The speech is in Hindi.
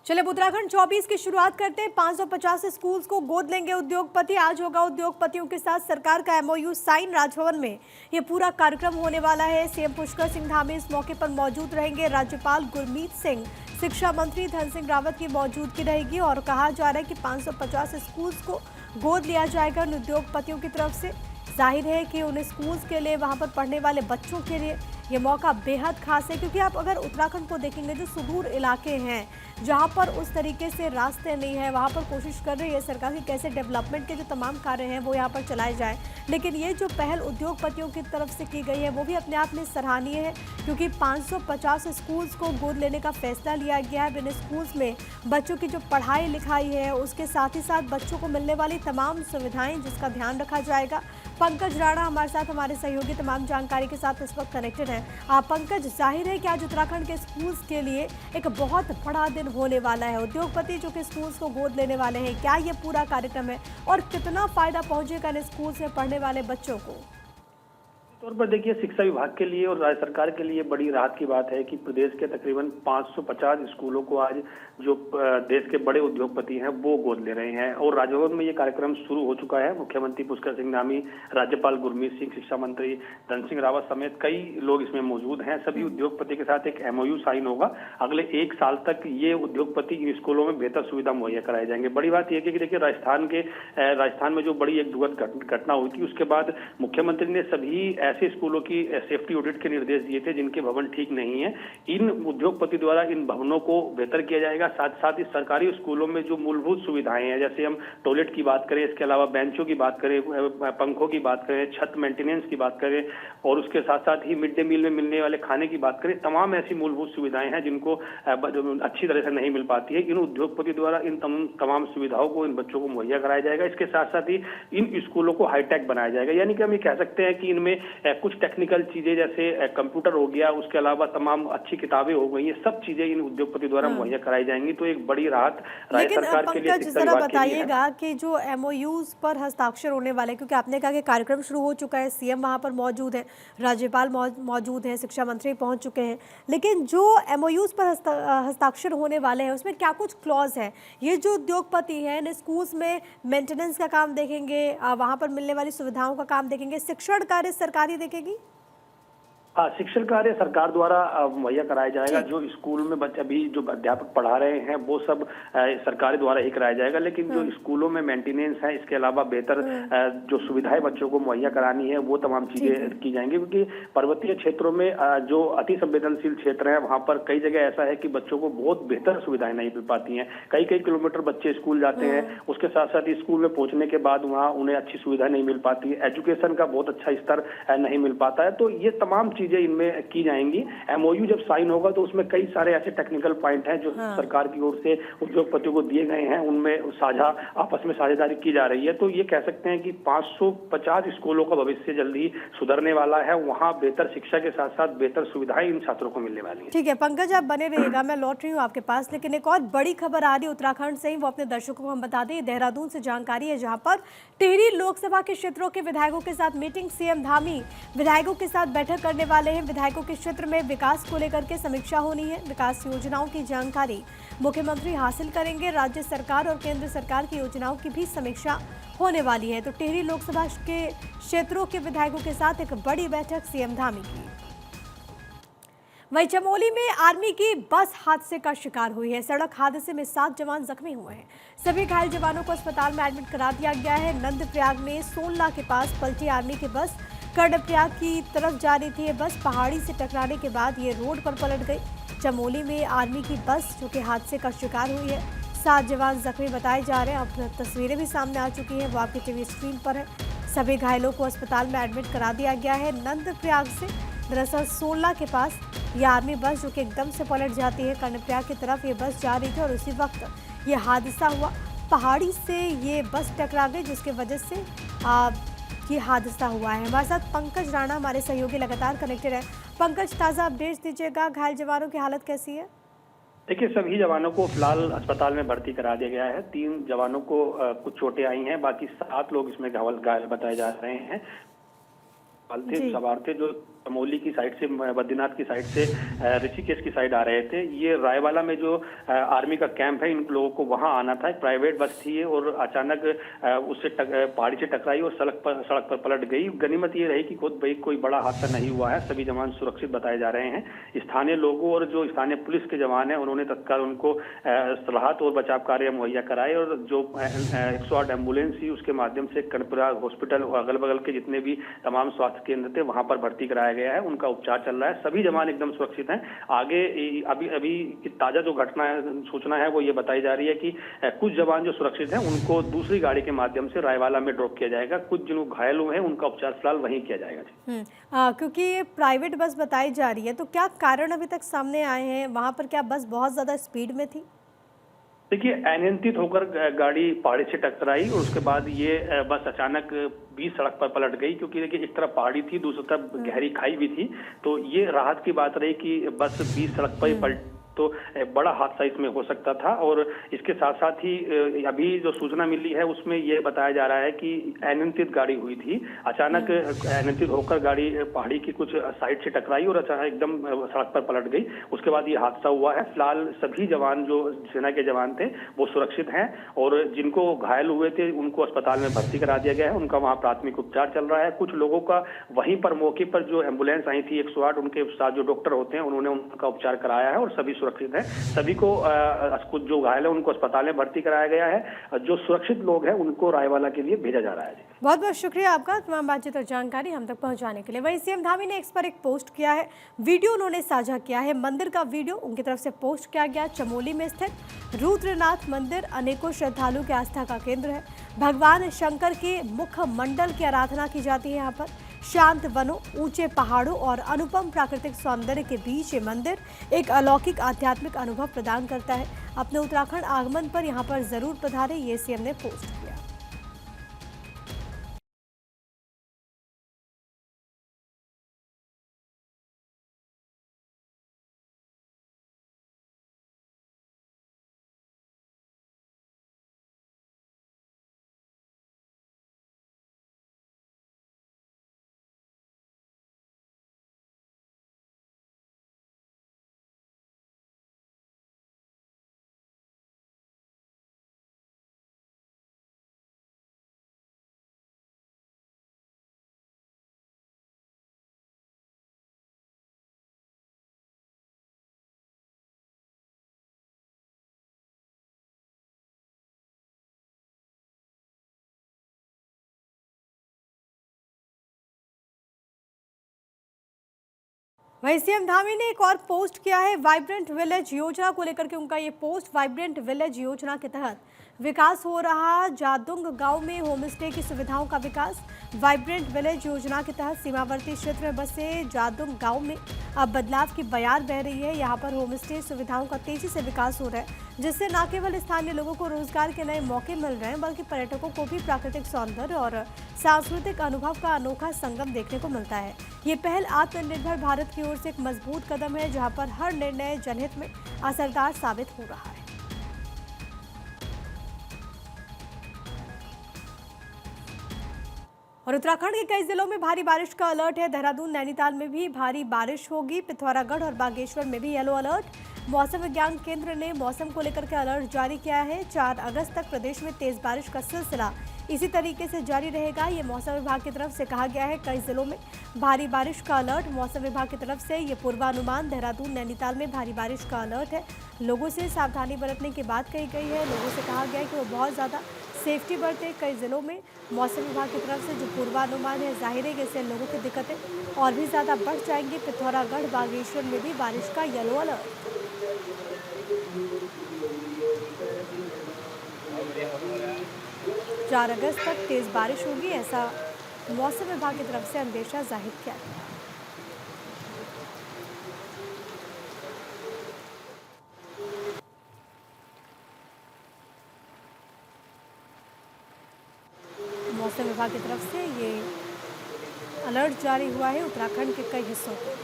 चलिए उत्तराखंड 24 की शुरुआत करते हैं। 550 स्कूल्स को गोद लेंगे उद्योगपति। आज होगा उद्योगपतियों के साथ सरकार का एमओयू साइन। राजभवन में ये पूरा कार्यक्रम होने वाला है। सीएम पुष्कर सिंह धामी इस मौके पर मौजूद रहेंगे। राज्यपाल गुरमीत सिंह, शिक्षा मंत्री धन सिंह रावत की मौजूदगी रहेगी और कहा जा रहा है कि 550 स्कूल्स को गोद लिया जाएगा उन उद्योगपतियों की तरफ से। जाहिर है कि उन स्कूल्स के लिए, वहां पर पढ़ने वाले बच्चों के लिए ये मौका बेहद खास है, क्योंकि आप अगर उत्तराखंड को देखेंगे, जो सुदूर इलाके हैं जहां पर उस तरीके से रास्ते नहीं है, वहां पर कोशिश कर रही है सरकार की कैसे डेवलपमेंट के जो तमाम कार्य हैं वो यहां पर चलाए जाएं। लेकिन ये जो पहल उद्योगपतियों की तरफ से की गई है वो भी अपने आप में सराहनीय है, क्योंकि 550 स्कूल्स को गोद लेने का फैसला लिया गया है। इन स्कूल्स में बच्चों की जो पढ़ाई लिखाई है, उसके साथ ही साथ बच्चों को मिलने वाली तमाम सुविधाएं जिसका ध्यान रखा जाएगा। पंकज राणा हमारे साथ, हमारे सहयोगी तमाम जानकारी के साथ इस वक्त कनेक्टेड हैं। पंकज, जाहिर है कि आज उत्तराखंड के स्कूल्स के लिए एक बहुत बड़ा दिन होने वाला है। उद्योगपति जो कि स्कूल्स को गोद लेने वाले हैं, क्या ये पूरा कार्यक्रम है और कितना फायदा पहुंचेगा इन स्कूल्स में पढ़ने वाले बच्चों को? तौर पर देखिए, शिक्षा विभाग के लिए और राज्य सरकार के लिए बड़ी राहत की बात है कि प्रदेश के तकरीबन 550 स्कूलों को आज जो देश के बड़े उद्योगपति हैं वो गोद ले रहे हैं और राजभवन में ये कार्यक्रम शुरू हो चुका है। मुख्यमंत्री पुष्कर सिंह धामी, राज्यपाल गुरमीत सिंह, शिक्षा मंत्री धन सिंह रावत समेत कई लोग इसमें मौजूद हैं। सभी उद्योगपति के साथ एक एमओयू साइन होगा। अगले 1 साल तक ये उद्योगपति इन स्कूलों में बेहतर सुविधा मुहैया कराए जाएंगे। बड़ी बात यह है कि देखिए, राजस्थान में जो बड़ी एक दुखद घटना हुई थी, उसके बाद मुख्यमंत्री ने सभी ऐसे स्कूलों की सेफ्टी ऑडिट के निर्देश दिए थे जिनके भवन ठीक नहीं है। इन उद्योगपति द्वारा इन भवनों को बेहतर किया जाएगा। साथ साथ इस सरकारी स्कूलों में जो मूलभूत सुविधाएं हैं, जैसे हम टॉयलेट की बात करें, इसके अलावा बेंचों की बात करें, पंखों की बात करें, छत मेंटेनेंस की बात करें और उसके साथ साथ ही मिड डे मील में मिलने वाले खाने की बात करें, तमाम ऐसी मूलभूत सुविधाएं हैं जिनको अच्छी तरह से नहीं मिल पाती है। इन उद्योगपति द्वारा इन तमाम सुविधाओं को इन बच्चों को मुहैया कराया जाएगा। इसके साथ साथ ही इन स्कूलों को हाईटेक बनाया जाएगा, यानी कि हम ये कह सकते हैं कि इनमें कुछ टेक्निकल चीजें जैसे कंप्यूटर हो गया, उसके अलावा तमाम अच्छी किताबें हो गई, ये सब चीजें इन उद्योगपति द्वारा मुहैया कराई जाएंगी। तो एक बड़ी राहत राज्य सरकार के लिए। जरा बताइएगा कि जो एमओयूज पर हस्ताक्षर होने वाले, क्योंकि आपने कहा कि कार्यक्रम शुरू हो चुका है, सीएम वहां पर मौजूद है, राज्यपाल मौजूद है, शिक्षा मंत्री पहुंच चुके हैं, लेकिन जो एमओयूज पर हस्ताक्षर होने वाले हैं उसमें क्या कुछ क्लॉज है? ये जो उद्योगपति हैं इन स्कूल्स में मेंटेनेंस का काम देखेंगे, वहां पर मिलने वाली सुविधाओं का काम देखेंगे, शिक्षण कार्य सरकारी देखेगी? हाँ, शिक्षण कार्य सरकार द्वारा मुहैया कराया जाएगा। जो स्कूल में बच्चे अभी जो अध्यापक पढ़ा रहे हैं वो सब सरकार द्वारा ही कराया जाएगा, लेकिन जो स्कूलों में मेंटेनेंस है, इसके अलावा बेहतर जो सुविधाएं बच्चों को मुहैया करानी है वो तमाम चीजें की जाएंगी। क्योंकि पर्वतीय क्षेत्रों में जो अति संवेदनशील क्षेत्र है, वहां पर कई जगह ऐसा है कि बच्चों को बहुत बेहतर सुविधाएं नहीं मिल पाती हैं। कई किलोमीटर बच्चे स्कूल जाते हैं, उसके साथ साथ स्कूल में पहुंचने के बाद वहाँ उन्हें अच्छी सुविधा नहीं मिल पाती है, एजुकेशन का बहुत अच्छा स्तर नहीं मिल पाता है। तो ये तमाम चीजें इनमें की जाएंगी। एमओयू जब साइन होगा तो उसमें कई सारे ऐसे टेक्निकल पॉइंट हैं जो सरकार की ओर से उद्योगपतियों को दिए गए हैं, उनमें आपस में साझेदारी की जा रही है। तो ये कह सकते हैं कि 550 स्कूलों का भविष्य जल्दी ही सुधरने वाला है। वहां बेहतर शिक्षा के साथ साथ बेहतर सुविधाएं इन छात्रों को मिलने वाली है। ठीक है पंकज, आप बने रहिएगा, मैं लौट रही हूँ आपके पास। लेकिन एक और बड़ी खबर आ रही है उत्तराखंड से ही, वो अपने दर्शकों को हम बता दें। देहरादून से जानकारी है, जहां पर टिहरी लोकसभा के क्षेत्रों के विधायकों के साथ मीटिंग। सीएम धामी विधायकों के साथ बैठक करने वाले हैं। विधायकों के क्षेत्र में विकास को लेकर के समीक्षा होनी है। विकास योजनाओं की जानकारी मुख्यमंत्री हासिल करेंगे। राज्य सरकार और केंद्र सरकार की योजनाओं की भी समीक्षा होने वाली है। तो टिहरी लोकसभा के क्षेत्रों के विधायकों के साथ एक बड़ी बैठक सीएम धामी की। वहीं चमोली में आर्मी की बस हादसे का शिकार हुई है। सड़क हादसे में 7 जवान जख्मी हुए हैं। सभी घायल जवानों को अस्पताल में एडमिट करा दिया गया है। नंदप्रयाग में सोनला के पास पलटी आर्मी की बस। कर्णप्रयाग की तरफ जा रही थी ये बस, पहाड़ी से टकराने के बाद ये रोड पर पलट गई। चमोली में आर्मी की बस जो कि हादसे का शिकार हुई है। 7 जवान जख्मी बताए जा रहे हैं। अब तस्वीरें भी सामने आ चुकी हैं, वो आपकी टीवी स्क्रीन पर है। सभी घायलों को अस्पताल में एडमिट करा दिया गया है। नंदप्रयाग से दरअसल सोनला के पास ये आर्मी बस जो कि एकदम से पलट जाती है, कर्णप्रयाग की तरफ ये बस जा रही थी और उसी वक्त ये हादसा हुआ। पहाड़ी से ये बस टकरा गई, जिसकी वजह से ये हादसा हुआ है। हमारे साथ पंकज राणा हमारे सहयोगी लगातार कनेक्टेड है। पंकज, ताज़ा अपडेट्स दीजिएगा, घायल जवानों की हालत कैसी है? देखिए, सभी जवानों को फिलहाल अस्पताल में भर्ती करा दिया गया है। 3 जवानों को कुछ चोटें आई हैं, बाकी 7 लोग इसमें घायल बताए जा रहे हैं। सवार थे जो चमोली की साइड से, बद्रीनाथ की साइड से ऋषिकेश की साइड आ रहे थे। ये रायवाला में जो आर्मी का कैंप है, इन लोगों को वहां आना था। एक प्राइवेट बस थी और अचानक उससे पहाड़ी से टकराई और सड़क पर पलट गई। गनीमत ये रही कि खुद भाई कोई बड़ा हादसा नहीं हुआ है, सभी जवान सुरक्षित बताए जा रहे हैं। स्थानीय लोगों और जो स्थानीय पुलिस के जवान हैं, उन्होंने तत्काल उनको राहत और बचाव कार्य मुहैया कराए और जो 108 एम्बुलेंस थी उसके माध्यम से कनपुरा हॉस्पिटल और अगल बगल के जितने भी तमाम स्वास्थ्य केंद्र थे वहां पर भर्ती कराया गया है। उनका उपचार चल रहा है, सभी जवान एकदम सुरक्षित हैं। आगे अभी ताजा जो घटना है, सूचना है, वो ये बताई जा रही है कि कुछ जवान जो सुरक्षित हैं उनको दूसरी गाड़ी के माध्यम से रायवाला में ड्रॉप किया जाएगा। कुछ जो घायल हुए हैं उनका उपचार फिलहाल वहीं किया जाएगा। क्योंकि ये प्राइवेट बस बताई जा रही है, तो क्या कारण अभी तक सामने आए हैं? वहां पर क्या बस बहुत ज्यादा स्पीड में थी? देखिए, अनियंत्रित होकर गाड़ी पहाड़ी से टकराई और उसके बाद ये बस अचानक बीच सड़क पर पलट गई, क्योंकि देखिए एक तरफ पहाड़ी थी, दूसरी तरफ गहरी खाई भी थी। तो ये राहत की बात रही कि बस बीच सड़क पर ही पलट, तो बड़ा हादसा इसमें हो सकता था। और इसके साथ साथ ही अभी जो सूचना मिली है उसमें यह बताया जा रहा है कि अनियंत्रित गाड़ी हुई थी। अचानक अनियंत्रित होकर गाड़ी पहाड़ी की कुछ साइड से टकराई और अचानक एकदम सड़क पर पलट गई। उसके बाद ये हादसा हुआ है। फिलहाल सभी जवान जो सेना के जवान थे वो सुरक्षित हैं और जिनको घायल हुए थे उनको अस्पताल में भर्ती करा दिया गया है। उनका वहाँ प्राथमिक उपचार चल रहा है। कुछ लोगों का वहीं पर मौके पर जो एम्बुलेंस आई थी 108, उनके साथ जो डॉक्टर होते हैं उन्होंने उनका उपचार कराया है और सभी सुरक्षित है। सभी को कुछ जो घायल है उनको अस्पताल में भर्ती कराया गया है। जो सुरक्षित लोग हैं उनको रायवाला के लिए भेजा जा रहा है। बहुत बहुत शुक्रिया आपका तमाम बातचीत और जानकारी हम तक पहुंचाने के लिए। वहीं सीएम धामी ने एक्स पर एक पोस्ट किया है, वीडियो उन्होंने साझा किया है। मंदिर का वीडियो उनकी तरफ से पोस्ट किया गया। चमोली में स्थित रुद्रनाथ मंदिर अनेकों श्रद्धालुओं की आस्था का केंद्र है। भगवान शंकर के मुख मंडल की आराधना की जाती है। यहाँ पर शांत वनों, ऊंचे पहाड़ों और अनुपम प्राकृतिक सौंदर्य के बीच ये मंदिर एक अलौकिक आध्यात्मिक अनुभव प्रदान करता है। अपने उत्तराखंड आगमन पर यहाँ पर जरूर पधारें, ये सीएम ने पोस्ट किया। वहीं सीएम धामी ने एक और पोस्ट किया है वाइब्रेंट विलेज योजना को लेकर के। उनका ये पोस्ट, वाइब्रेंट विलेज योजना के तहत विकास हो रहा जादुंग गांव में होम स्टे की सुविधाओं का विकास। वाइब्रेंट विलेज योजना के तहत सीमावर्ती क्षेत्र में बसे जादुंग गांव में अब बदलाव की बयार बह रही है। यहां पर होम स्टे सुविधाओं का तेजी से विकास हो रहा है, जिससे न केवल स्थानीय लोगों को रोजगार के नए मौके मिल रहे हैं, बल्कि पर्यटकों को भी प्राकृतिक सौंदर्य और सांस्कृतिक अनुभव का अनोखा संगम देखने को मिलता है। ये पहल आत्मनिर्भर भारत की ओर से एक मजबूत कदम है, जहां पर हर निर्णय जनहित में असरदार साबित हो रहा है। और उत्तराखंड के कई जिलों में भारी बारिश का अलर्ट है। देहरादून, नैनीताल में भी भारी बारिश होगी। पिथौरागढ़ और बागेश्वर में भी येलो अलर्ट। मौसम विज्ञान केंद्र ने मौसम को लेकर के अलर्ट जारी किया है। 4 अगस्त तक प्रदेश में तेज बारिश का सिलसिला इसी तरीके से जारी रहेगा, ये मौसम विभाग की तरफ से कहा गया है। कई जिलों में भारी बारिश का अलर्ट मौसम विभाग की तरफ से ये पूर्वानुमान। देहरादून, नैनीताल में भारी बारिश का अलर्ट है। लोगों से सावधानी बरतने की बात कही गई है। लोगों से कहा गया है कि वो बहुत ज़्यादा सेफ्टी बरते। कई जिलों में मौसम विभाग की तरफ से जो पूर्वानुमान है, जाहिर है कि इससे लोगों की दिक्कतें और भी ज़्यादा बढ़ जाएंगी। पिथौरागढ़, बागेश्वर में भी बारिश का येलो अलर्ट। 4 अगस्त तक तेज बारिश होगी, ऐसा मौसम विभाग की तरफ से अंदेशा जाहिर किया गया। मौसम विभाग की तरफ से ये अलर्ट जारी हुआ है उत्तराखंड के कई हिस्सों को।